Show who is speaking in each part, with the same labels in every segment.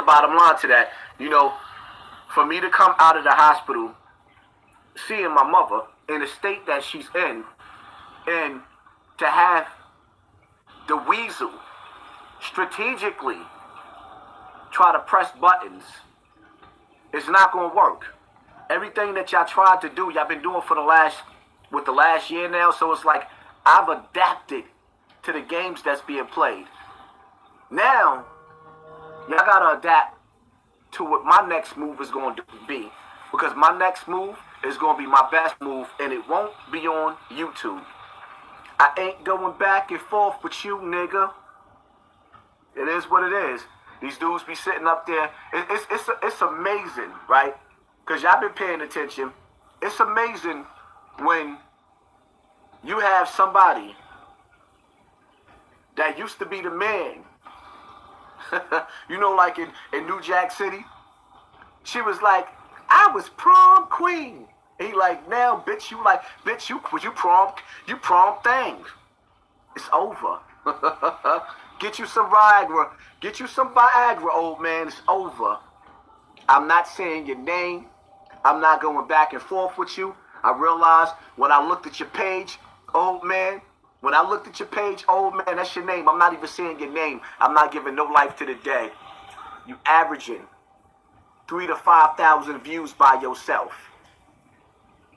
Speaker 1: bottom line to that. You know, for me to come out of the hospital, seeing my mother in the state that she's in, and to have the weasel strategically try to press buttons, it's not going to work. Everything that y'all tried to do, y'all been doing for the last year now. So it's like I've adapted to the games that's being played. Now, y'all got to adapt to what my next move is going to be. Because my next move is going to be my best move, and it won't be on YouTube. I ain't going back and forth with you, nigga. It is what it is. These dudes be sitting up there. It's amazing, right? Because y'all been paying attention. It's amazing when you have somebody that used to be the man. You know, like in New Jack City, she was like, I was prom queen. And he like, now, bitch, you prom thing. It's over. Get you some Viagra. Get you some Viagra, old man. It's over. I'm not saying your name. I'm not going back and forth with you. I realized when I looked at your page, old man, that's your name. I'm not even saying your name. I'm not giving no life to the day. You averaging 3,000 to 5,000 views by yourself.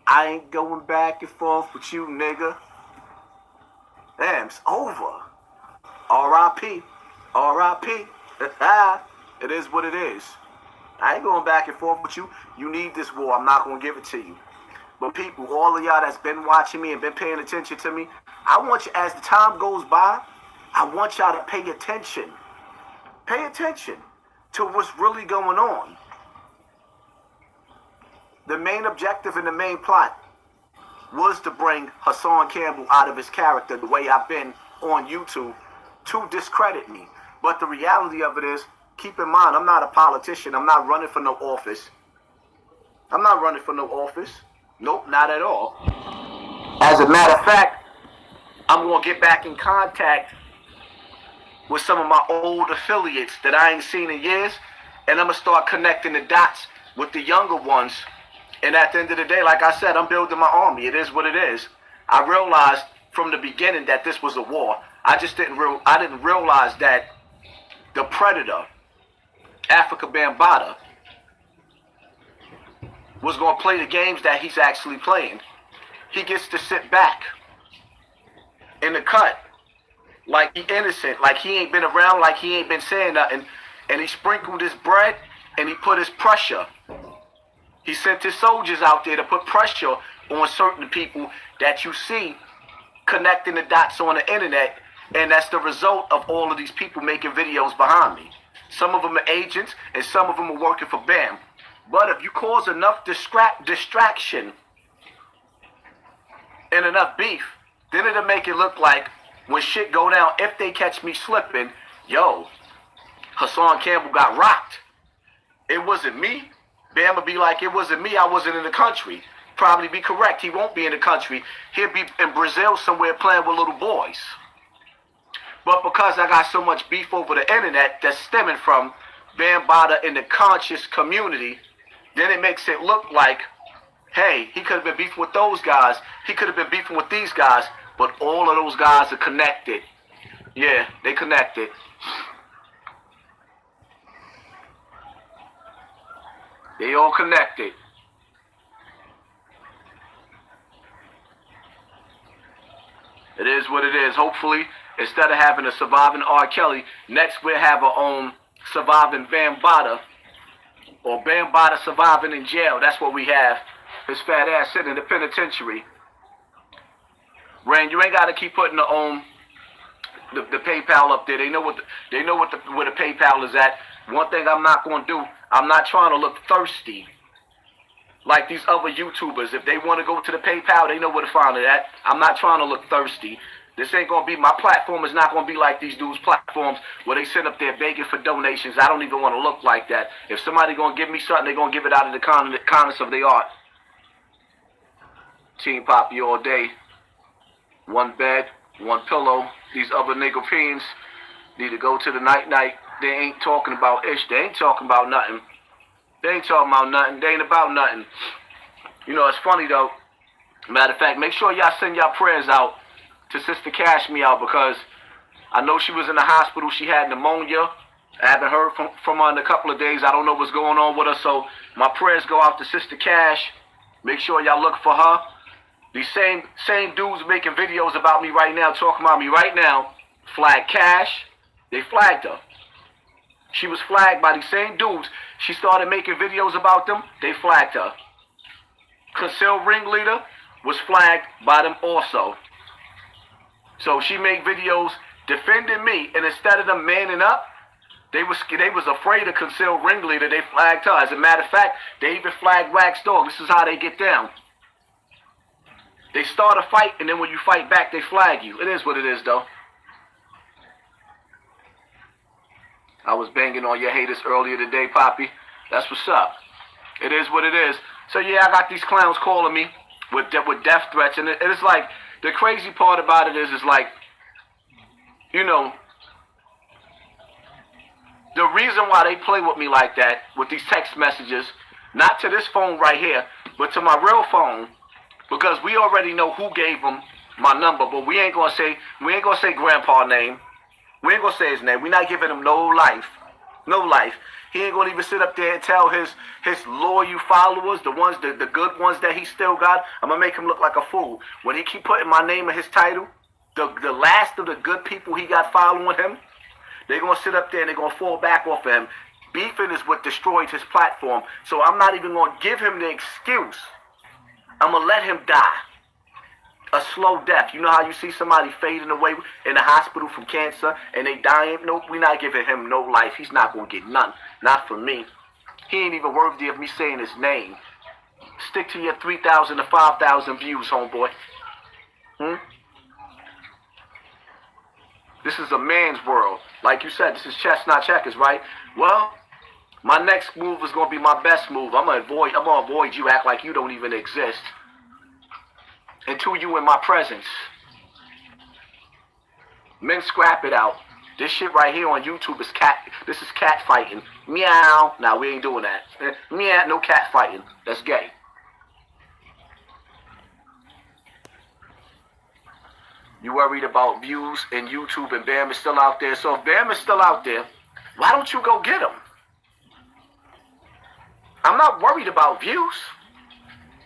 Speaker 1: I ain't going back and forth with you, nigga. Damn, it's over. R.I.P. R.I.P. It is what it is. I ain't going back and forth with you. You need this war. I'm not going to give it to you. But people, all of y'all that's been watching me and been paying attention to me, I want you, as the time goes by, I want y'all to pay attention. Pay attention to what's really going on. The main objective and the main plot was to bring Hassan Campbell out of his character the way I've been on YouTube to discredit me. But the reality of it is, keep in mind, I'm not a politician. I'm not running for no office. Nope, not at all. As a matter of fact, I'm going to get back in contact with some of my old affiliates that I ain't seen in years, and I'm going to start connecting the dots with the younger ones. And at the end of the day, like I said, I'm building my army. It is what it is. I realized from the beginning that this was a war. I didn't realize that the predator, Afrika Bambaataa, was going to play the games that he's actually playing. He gets to sit back in the cut like he innocent, like he ain't been around, like he ain't been saying nothing. And he sprinkled his bread and he put his pressure. He sent his soldiers out there to put pressure on certain people that you see connecting the dots on the internet. And that's the result of all of these people making videos behind me. Some of them are agents and some of them are working for BAM. But if you cause enough distraction and enough beef, then it'll make it look like when shit go down, if they catch me slipping, yo, Hassan Campbell got rocked. It wasn't me. Bam will be like, it wasn't me. I wasn't in the country. Probably be correct. He won't be in the country. He'll be in Brazil somewhere playing with little boys. But because I got so much beef over the internet that's stemming from Bambaataa in the conscious community, then it makes it look like, hey, he could have been beefing with those guys. He could have been beefing with these guys. But all of those guys are connected. Yeah, they connected. They all connected. It is what it is. Hopefully, instead of having a surviving R. Kelly, next we'll have our own surviving Bambaataa. Or Bambaataa surviving in jail. That's what we have. His fat ass sitting in the penitentiary. Rain, you ain't got to keep putting the PayPal up there. They know where the PayPal is at. One thing I'm not going to do, I'm not trying to look thirsty like these other YouTubers. If they want to go to the PayPal, they know where to find it at. I'm not trying to look thirsty. This ain't going to be, my platform is not going to be like these dudes' platforms where they sit up there begging for donations. I don't even want to look like that. If somebody going to give me something, they're going to give it out of the kindness of their heart. Team Poppy all day. One bed, one pillow. These other nigga fiends need to go to the night-night. they ain't talking about ish. They ain't talking about nothing. They ain't talking about nothing. They ain't about nothing. You know, it's funny though. Matter of fact, make sure y'all send y'all prayers out to Sister Cash Me Out, because I know she was in the hospital. She had pneumonia. I haven't heard from her in a couple of days. I don't know what's going on with her. So my prayers go out to Sister Cash. Make sure y'all look for her. These same dudes making videos about me right now, talking about me right now, flag Cash. They flagged her. She was flagged by these same dudes. She started making videos about them. They flagged her. Concealed ringleader was flagged by them also. So she made videos defending me, and instead of them manning up, they was afraid of concealed ringleader. They flagged her. As a matter of fact, they even flagged Wax Dog. This is how they get down. They start a fight, and then when you fight back, they flag you. It is what it is, though. I was banging on your haters earlier today, Poppy. That's what's up. It is what it is. So yeah, I got these clowns calling me with death threats, and it's like, the crazy part about it is like, you know, the reason why they play with me like that, with these text messages, not to this phone right here, but to my real phone, because we already know who gave them my number, but we ain't gonna say Grandpa's name. We ain't gonna say his name. We're not giving him no life. No life. He ain't gonna even sit up there and tell his loyal followers, the good ones that he still got. I'm gonna make him look like a fool. When he keep putting my name in his title, the last of the good people he got following him, they're going to sit up there and they're going to fall back off of him. Beefing is what destroyed his platform. So I'm not even going to give him the excuse. I'm going to let him die. A slow death. You know how you see somebody fading away in the hospital from cancer and they dying? Nope, we're not giving him no life. He's not going to get none. Not from me. He ain't even worthy of me saying his name. Stick to your 3,000 to 5,000 views, homeboy. This is a man's world. Like you said, this is chess, not checkers, right? Well, my next move is going to be my best move. I'm going to avoid you, act like you don't even exist, until you in my presence. Men, scrap it out. This shit right here on YouTube is this is cat fighting. Meow. Nah, we ain't doing that. Meow, no cat fighting. That's gay. You worried about views in YouTube and Bam is still out there. So if Bam is still out there, why don't you go get him? I'm not worried about views.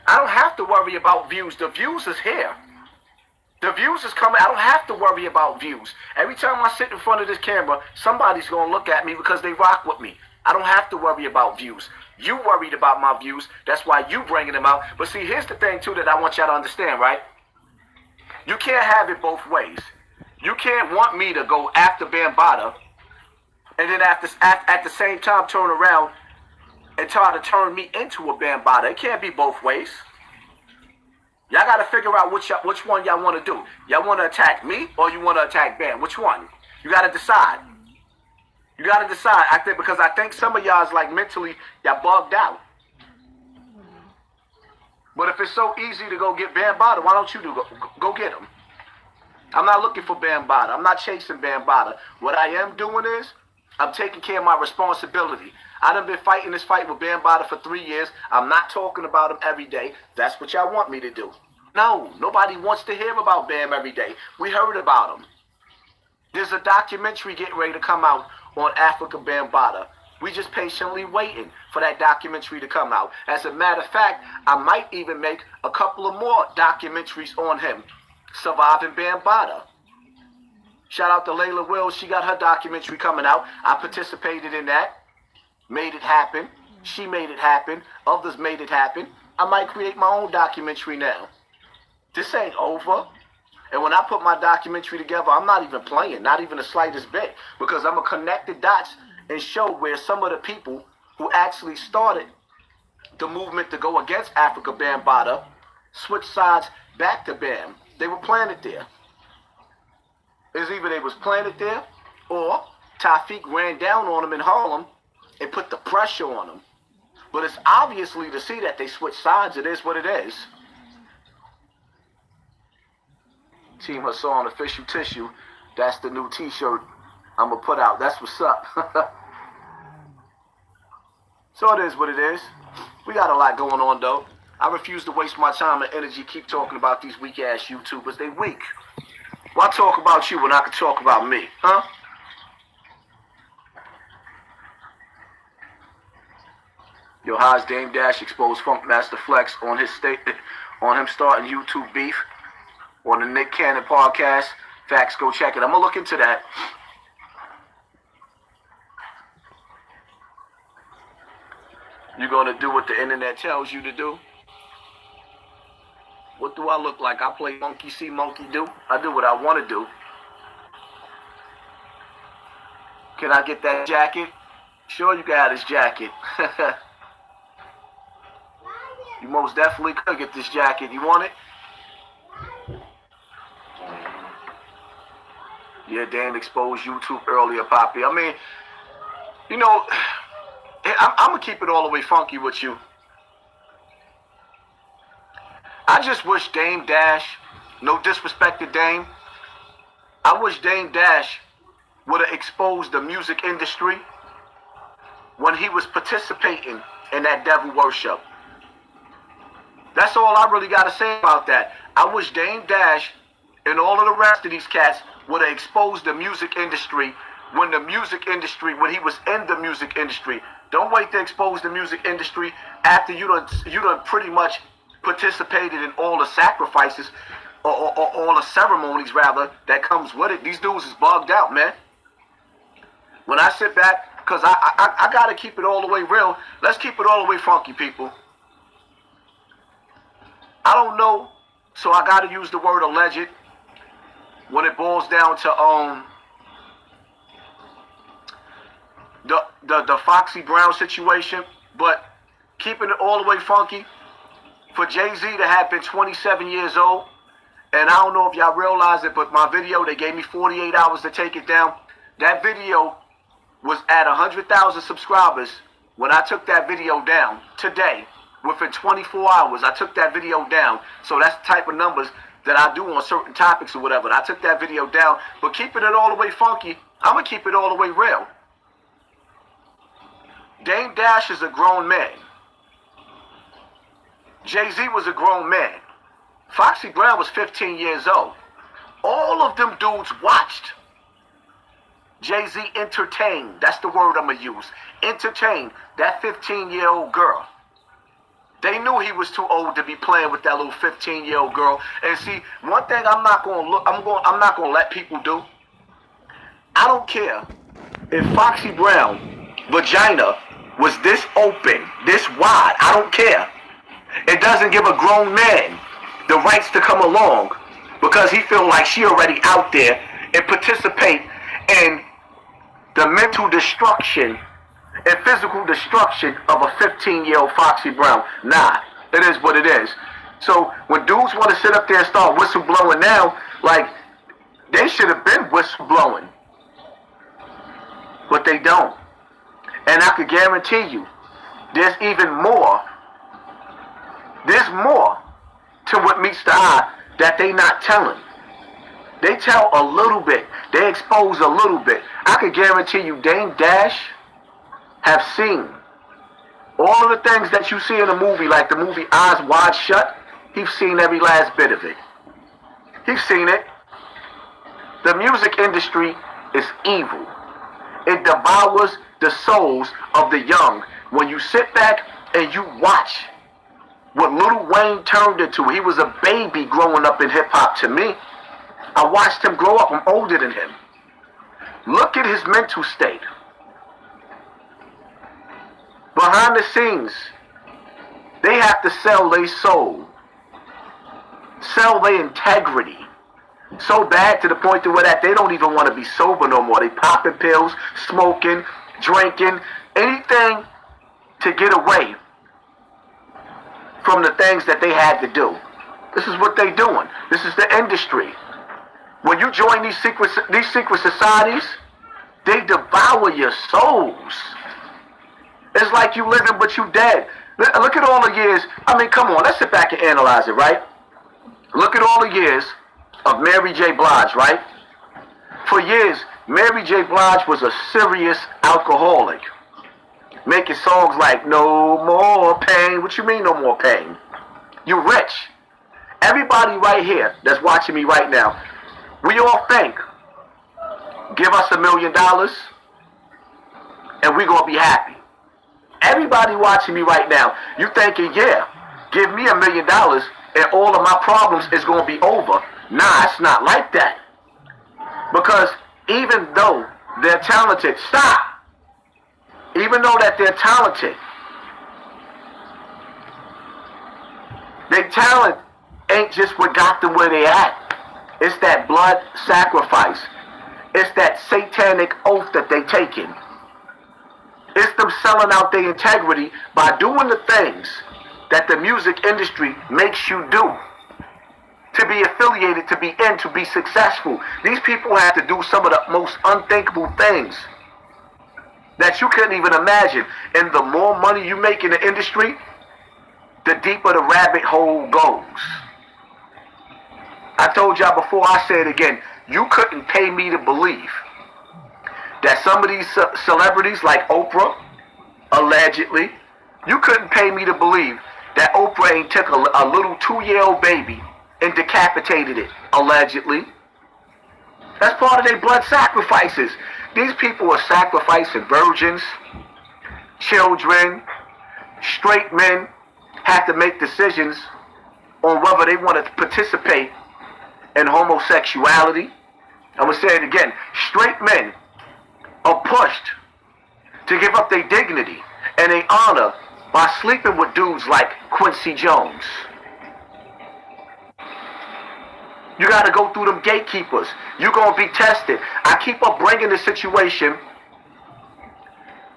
Speaker 1: I don't have to worry about views. The views is here. The views is coming. I don't have to worry about views. Every time I sit in front of this camera, somebody's going to look at me because they rock with me. I don't have to worry about views. You worried about my views. That's why you bringing them out. But see, here's the thing, too, that I want y'all to understand, right? You can't have it both ways. You can't want me to go after Bambaataa and then at the same time turn around and try to turn me into a Bambaataa. It can't be both ways. Y'all got to figure out which one y'all want to do. Y'all want to attack me or you want to attack Bam? Which one? You got to decide. You got to decide. Because I think some of y'all is like mentally, y'all bugged out. But if it's so easy to go get Bambaataa, why don't you go get him? I'm not looking for Bambaataa. I'm not chasing Bambaataa. What I am doing is I'm taking care of my responsibility. I done been fighting this fight with Bambaataa for 3 years. I'm not talking about him every day. That's what y'all want me to do. No, nobody wants to hear about Bam every day. We heard about him. There's a documentary getting ready to come out on Afrika Bambaataa. We just patiently waiting for that documentary to come out. As a matter of fact, I might even make a couple of more documentaries on him. Surviving Bambaataa. Shout out to Layla Wills. She got her documentary coming out. I participated in that. Made it happen. She made it happen. Others made it happen. I might create my own documentary now. This ain't over. And when I put my documentary together, I'm not even playing. Not even the slightest bit. Because I'm going to connect the dots and show where some of the people who actually started the movement to go against Afrika Bambaataa switched sides back to Bam. They were planted there. It's either they was planted there or Tawfiq ran down on them in Harlem and put the pressure on them. But it's obviously to see that they switched sides. It is what it is. Team Hassan Official Tissue. That's the new t-shirt I'm going to put out. That's what's up. So it is what it is. We got a lot going on, though. I refuse to waste my time and energy keep talking about these weak-ass YouTubers. They weak. Why talk about you when I can talk about me, huh? Yo, how's Dame Dash exposed Funk Master Flex on his on him starting YouTube beef on the Nick Cannon podcast? Facts, go check it. I'm gonna look into that. You gonna do what the internet tells you to do? What do I look like? I play monkey see, monkey do. I do what I want to do. Can I get that jacket? Sure, you can have this jacket. You most definitely could get this jacket. You want it? Yeah, Dan exposed YouTube earlier, Poppy. I mean, you know, I'm going to keep it all the way funky with you. I just wish Dame Dash, no disrespect to Dame, I wish Dame Dash would have exposed the music industry when he was participating in that devil worship. That's all I really got to say about that. I wish Dame Dash and all of the rest of these cats would have exposed the music industry when he was in the music industry. Don't wait to expose the music industry after you done pretty much participated in all the sacrifices or all the ceremonies rather that comes with it. These dudes is bugged out, man. When I sit back, because I got to keep it all the way real. Let's keep it all the way funky, people. I don't know, so I got to use the word alleged when it boils down to the Foxy Brown situation, but keeping it all the way funky, for Jay-Z to have been 27 years old, and I don't know if y'all realize it, but my video, they gave me 48 hours to take it down. That video was at 100,000 subscribers when I took that video down today. Within 24 hours, I took that video down. So that's the type of numbers that I do on certain topics or whatever. I took that video down, but keeping it all the way funky, I'm going to keep it all the way real. Dame Dash is a grown man. Jay-Z was a grown man. Foxy Brown was 15 years old. All of them dudes watched. Jay-Z entertained. That's the word I'm going to use. Entertained that 15-year-old girl. They knew he was too old to be playing with that little 15-year-old girl. And see, one thing I'm not going to let people do. I don't care if Foxy Brown vagina was this open, this wide. I don't care. It doesn't give a grown man the rights to come along because he feel like she already out there and participate in the mental destruction and physical destruction of a 15-year-old Foxy Brown. Nah, it is what it is. So when dudes want to sit up there and start whistleblowing now, like, they should have been whistleblowing. But they don't. And I could guarantee you, there's even more. There's more to what meets the eye that they not telling. They tell a little bit. They expose a little bit. I could guarantee you Dame Dash have seen all of the things that you see in a movie, like the movie Eyes Wide Shut. He's seen every last bit of it. He's seen it. The music industry is evil. It devours the souls of the young. When you sit back and you watch what Lil Wayne turned into, he was a baby growing up in hip-hop to me. I watched him grow up. I'm older than him. Look at his mental state. Behind the scenes, they have to sell their soul, sell their integrity, so bad to the point to where that they don't even want to be sober no more. They popping pills, smoking, drinking, anything to get away from the things that they had to do. This is what they doing. This is the industry. When you join these secret societies, they devour your souls. It's like you living but you dead. Look at all the years. I mean, come on, let's sit back and analyze it, right? Look at all the years of Mary J. Blige, right? For years, Mary J. Blige was a serious alcoholic, making songs like No More Pain. What you mean no more pain? You rich. Everybody right here that's watching me right now, we all think, give us $1 million and we're going to be happy. Everybody watching me right now, you thinking, yeah, give me $1 million and all of my problems is going to be over. Nah, it's not like that. Because even though they're talented, stop. Even though that they're talented, their talent ain't just what got them where they at. It's that blood sacrifice. It's that satanic oath that they taking. It's them selling out their integrity by doing the things that the music industry makes you do. To be affiliated, to be in, to be successful. These people have to do some of the most unthinkable things that you couldn't even imagine. And the more money you make in the industry, the deeper the rabbit hole goes. I told y'all before, I say it again, you couldn't pay me to believe that some of these celebrities like Oprah, allegedly, you couldn't pay me to believe that Oprah ain't took a little 2-year-old baby and decapitated it, allegedly. That's part of their blood sacrifices. These people are sacrificing virgins, children, straight men have to make decisions on whether they want to participate in homosexuality. I'm going to say it again. Straight men are pushed to give up their dignity and their honor by sleeping with dudes like Quincy Jones. You got to go through them gatekeepers. You're going to be tested. I keep up bringing the situation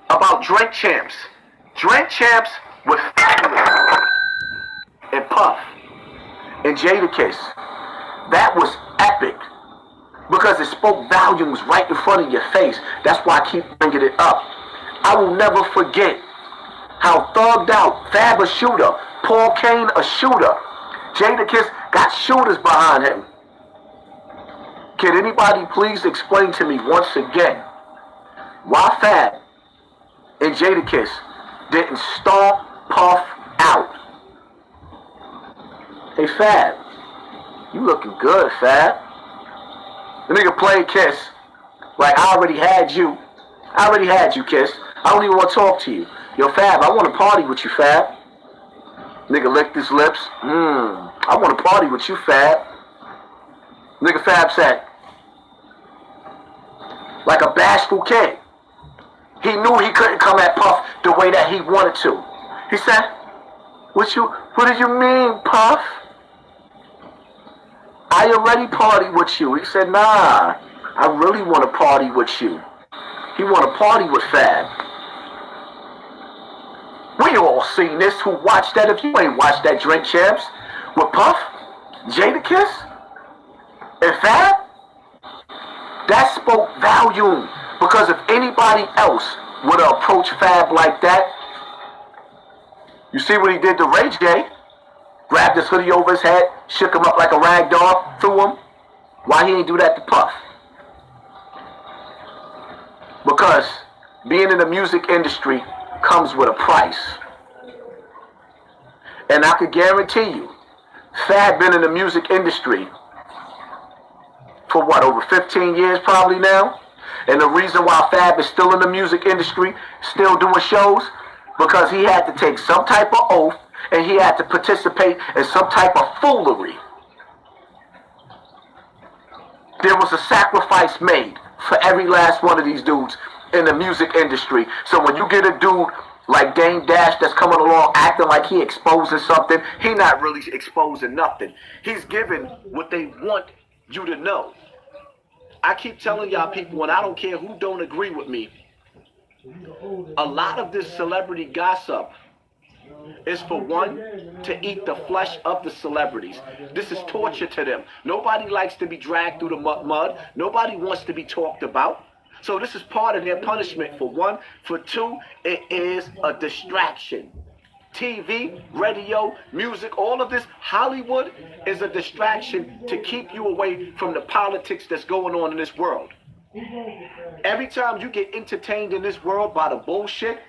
Speaker 1: about Drink Champs. Drink Champs with and Puff and Jadakiss. That was epic because it spoke volumes right in front of your face. That's why I keep bringing it up. I will never forget how thugged out Fab a shooter, Paul Kane a shooter, Jadakiss got shooters behind him. Can anybody please explain to me once again why Fab and Jadakiss didn't stomp Puff out? Hey Fab, you looking good, Fab. The nigga played Kiss like I already had you. I already had you, Kiss. I don't even want to talk to you. Yo, Fab, I want to party with you, Fab. Nigga licked his lips. I want to party with you, Fab. Nigga Fab said, like a bashful kid. He knew he couldn't come at Puff the way that he wanted to. He said, what did you mean, Puff? I already party with you. He said, nah, I really want to party with you. He want to party with Fab. We all seen this who watched that. If you ain't watched that Drink Champs with Puff, Jadakiss, and Fab, that spoke volume. Because if anybody else would have approached Fab like that, you see what he did to Ray J? Grabbed his hoodie over his head, shook him up like a rag doll, threw him. Why he ain't do that to Puff? Because being in the music industry comes with a price. And I could guarantee you, Fab been in the music industry for what, over 15 years probably now? And the reason why Fab is still in the music industry, still doing shows, because he had to take some type of oath and he had to participate in some type of foolery. There was a sacrifice made for every last one of these dudes in the music industry. So when you get a dude like Dame Dash that's coming along acting like he exposing something, he not really exposing nothing. He's giving what they want you to know. I keep telling y'all people, and I don't care who don't agree with me, a lot of this celebrity gossip is for one, to eat the flesh of the celebrities. This is torture to them. Nobody likes to be dragged through the mud. Nobody wants to be talked about. So this is part of their punishment, for one. For two, it is a distraction. TV, radio, music, all of this, Hollywood is a distraction to keep you away from the politics that's going on in this world. Every time you get entertained in this world by the bullshit,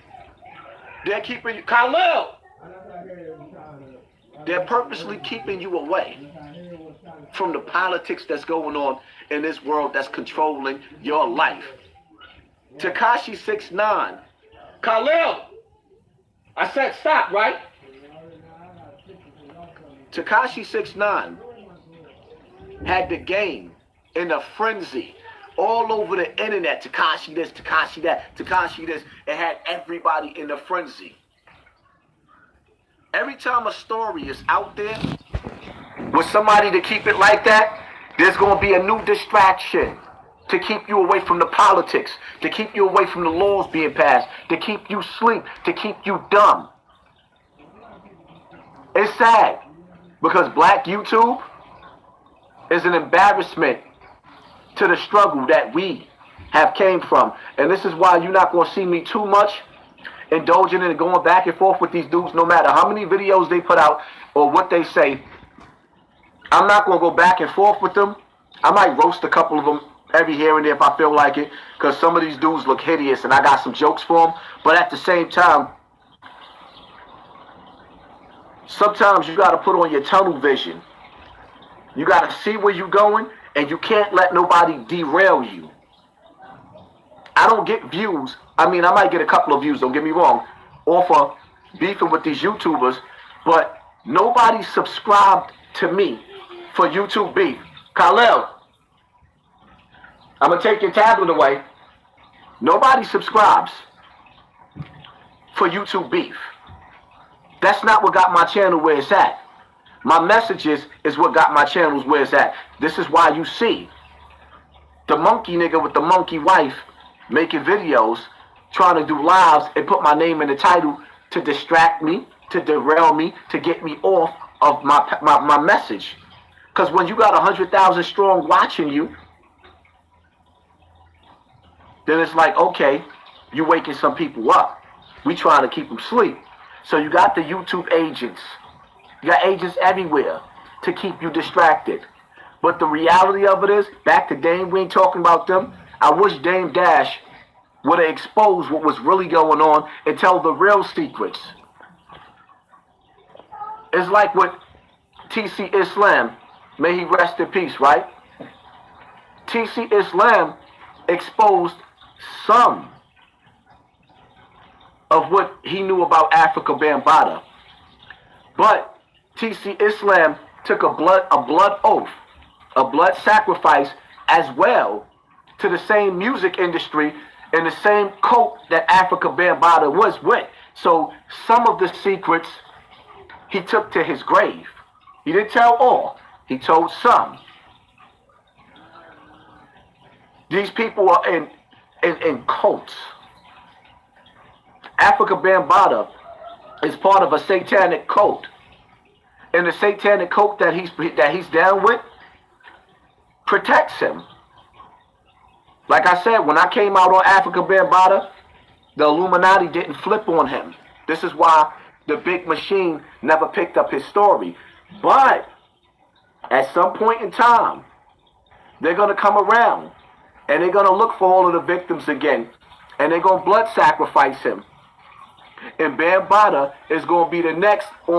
Speaker 1: they're keeping you, Khalil, they're purposely keeping you away from the politics that's going on in this world that's controlling your life. Tekashi 6ix9ine. Khalil, I said stop, right? Tekashi 6ix9ine had the game in a frenzy all over the internet. Tekashi this, Tekashi that, Tekashi this. It had everybody in a frenzy. Every time a story is out there with somebody to keep it like that, there's going to be a new distraction to keep you away from the politics, to keep you away from the laws being passed, to keep you asleep, to keep you dumb. It's sad because black YouTube is an embarrassment to the struggle that we have came from. And this is why you're not going to see me too much indulging in and going back and forth with these dudes, no matter how many videos they put out or what they say. I'm not going to go back and forth with them. I might roast a couple of them every here and there if I feel like it, because some of these dudes look hideous and I got some jokes for them. But at the same time, sometimes you got to put on your tunnel vision. You got to see where you're going, and you can't let nobody derail you. I don't get views. I mean, I might get a couple of views, don't get me wrong, off of beefing with these YouTubers, but nobody subscribed to me for YouTube beef. Khalil, I'm going to take your tablet away. Nobody subscribes for YouTube beef. That's not what got my channel where it's at. My messages is what got my channels where it's at. This is why you see the monkey nigga with the monkey wife making videos, trying to do lives and put my name in the title to distract me, to derail me, to get me off of my message. Because when you got 100,000 strong watching you, then it's like, okay, you waking some people up. We trying to keep them asleep. So you got the YouTube agents. You got agents everywhere to keep you distracted. But the reality of it is, back to Dame, we ain't talking about them. I wish Dame Dash would have exposed what was really going on and tell the real secrets. It's like what TC Islam, may he rest in peace, right? TC Islam exposed some of what he knew about Afrika Bambaataa. But TC Islam took a blood oath, a blood sacrifice as well to the same music industry and the same cult that Afrika Bambaataa was with. So some of the secrets he took to his grave. He didn't tell all. He told some. These people are in cults. Afrika Bambaataa is part of a satanic cult. And the satanic cult that he's down with protects him. Like I said, when I came out on Afrika Bambaataa, the Illuminati didn't flip on him. This is why the big machine never picked up his story. But at some point in time, they're going to come around and they're going to look for all of the victims again. And they're going to blood sacrifice him. And Bambaataa is going to be the next on